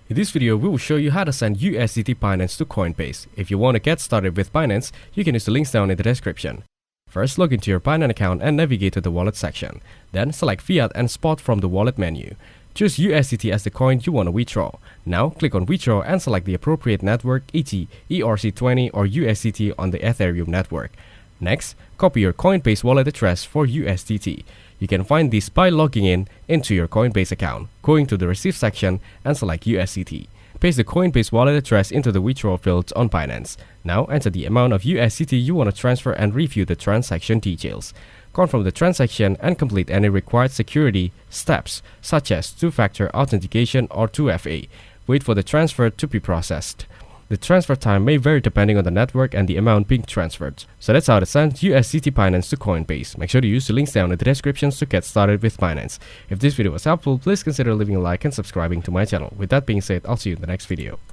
In this video, we will show you how to send USDT Binance to Coinbase. If you want to get started with Binance, you can use the links down in the description. First, log into your Binance account and navigate to the wallet section. Then select Fiat and Spot from the wallet menu. Choose USDT as the coin you want to withdraw. Now click on Withdraw and select the appropriate network, e.g. ERC20 or USDT on the Ethereum network. Next, copy your Coinbase wallet address for USDT. You can find this by logging in into your Coinbase account, going to the Receive section and select USDT. Paste the Coinbase wallet address into the withdrawal field on Binance. Now enter the amount of USDT you want to transfer and review the transaction details. Confirm the transaction and complete any required security steps such as two-factor authentication or 2FA. Wait for the transfer to be processed. The transfer time may vary depending on the network and the amount being transferred. So that's how to send USDT Binance to Coinbase. Make sure to use the links down in the description to get started with Binance. If this video was helpful, please consider leaving a like and subscribing to my channel. With that being said, I'll see you in the next video.